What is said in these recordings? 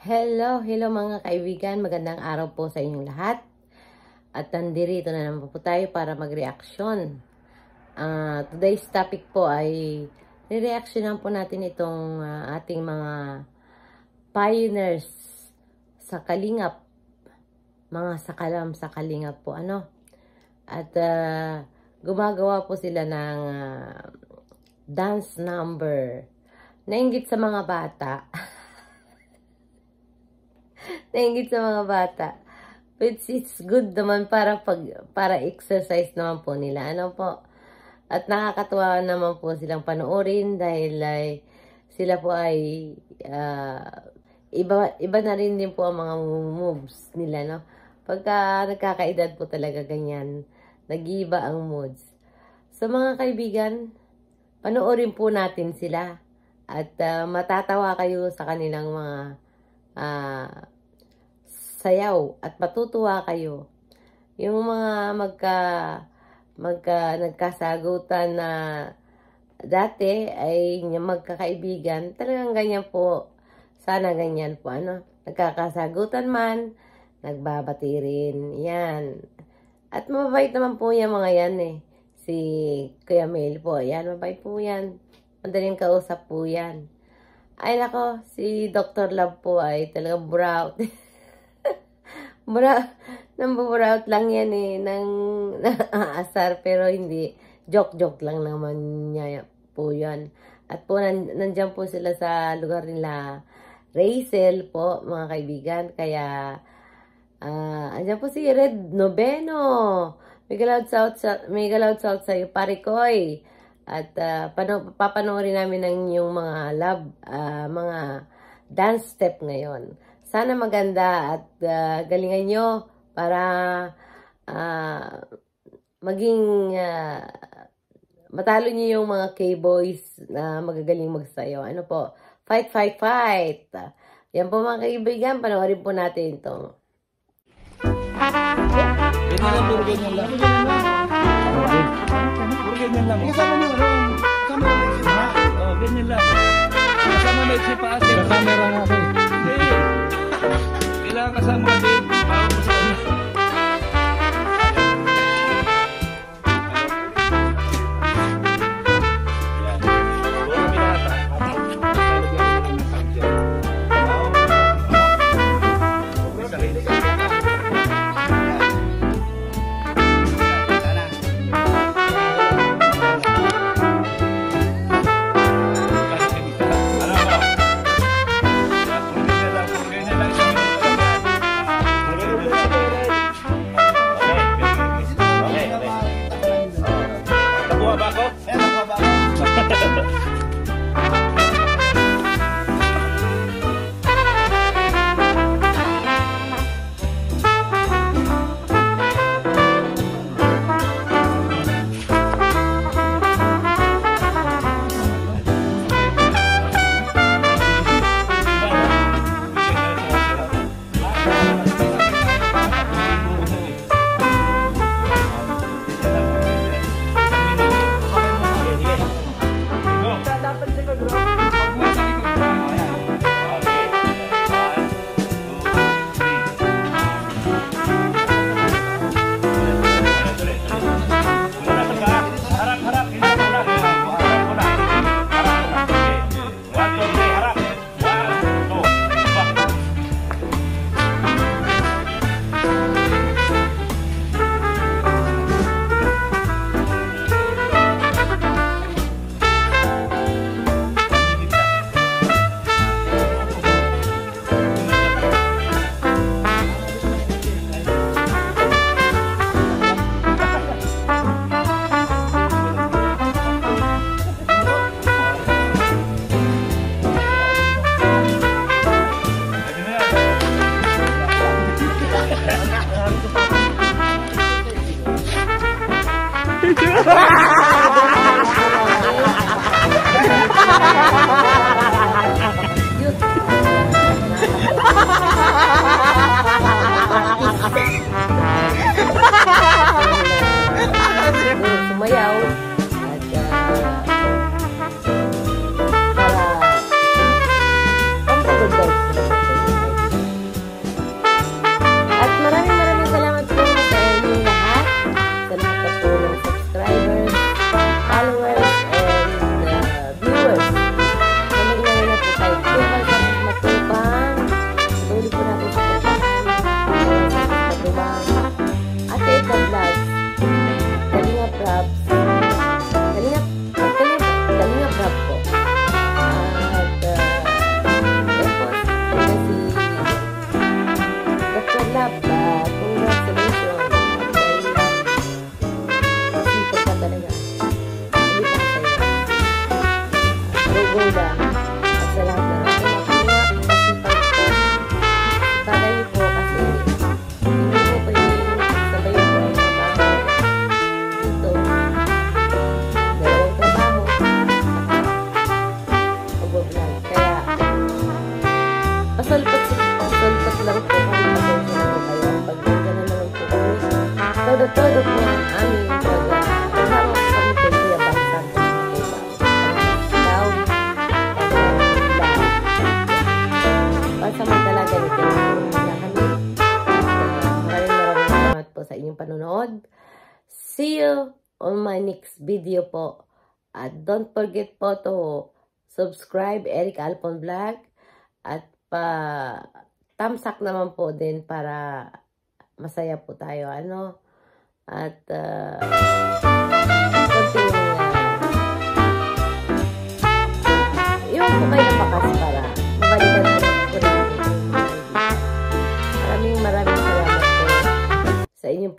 Hello mga kaibigan, magandang araw po sa inyong lahat. At nandito na naman po tayo para mag-reaction. Today's topic po ay re-reactionan po natin itong ating mga pioneers sa Kalingap. Mga sakalam sa Kalingap po, ano. At gumagawa po sila ng dance number. Nainggit sa mga bata. Nainggit sa mga bata. But it's good naman para exercise naman po nila. Ano po? At nakakatuwa naman po silang panoorin dahil sila po ay iba na rin din po ang mga moves nila, no? Pagka nagkakaedad po talaga ganyan, nag-iiba ang moods. So mga kaibigan, panoorin po natin sila at matatawa kayo sa kanilang mga sayaw at matutuwa kayo. Yung mga nagkasagutan na dati ay magkakaibigan, talagang ganyan po. Sana ganyan po, ano? Nagkakasagutan man, nagbabati rin. Yan. At mabait naman po yan mga yan eh. Si Kuya Mel po, yan, mabait po yan. Madaling kausap po yan. Ay nako, si Dr. Love po ay talagang buraut. Nambuburaut lang yan eh, ng asar, pero hindi. Joke lang naman niya po yan. At po, nandyan po sila sa lugar nila, Racel po, mga kaibigan. Kaya, andyan po si Red Noveno. Mega loud south sa'yo, Parikoy. At papanoorin namin ang yung mga mga dance step ngayon. Sana maganda at galingan nyo para maging matalo nyo yung mga K-boys na magagaling magsayaw. Ano po? Fight, fight, fight! Yan po mga kaibigan, panoorin po natin ito. Ganyan lang. Ganyan lang. Kasama nyo, ganyan lang. Kasama na si Paas. Kasama lang natin. Kailangan kasama natin. pasulpot lang po kami. Pasensya na po kayo. Pag gano'n naman po kami, todo-todo po ang aming pagsama po kami kay Kuya Bansang. Pansamantala ganito na kami. Maraming salamat po sa inyong panonood. See you on my next video po. At don't forget po to subscribe Eric Alpon Vlog. At tamsak naman po din para masaya po tayo. Ano? At iwan po kayo ng bakas para mabalikan po rin. Maraming salamat po sa inyong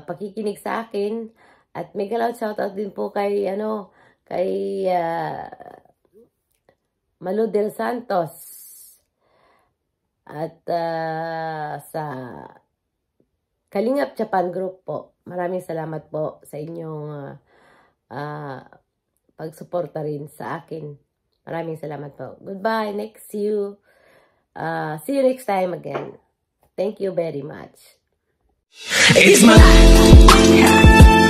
pakikinig sa akin. At mega loud shoutout din po kay Malu Del Santos. At sa Kalingap Japan Group po. Maraming salamat po sa inyong pagsuporta rin sa akin. Maraming salamat po. Goodbye. See you next time again. Thank you very much. It's my life.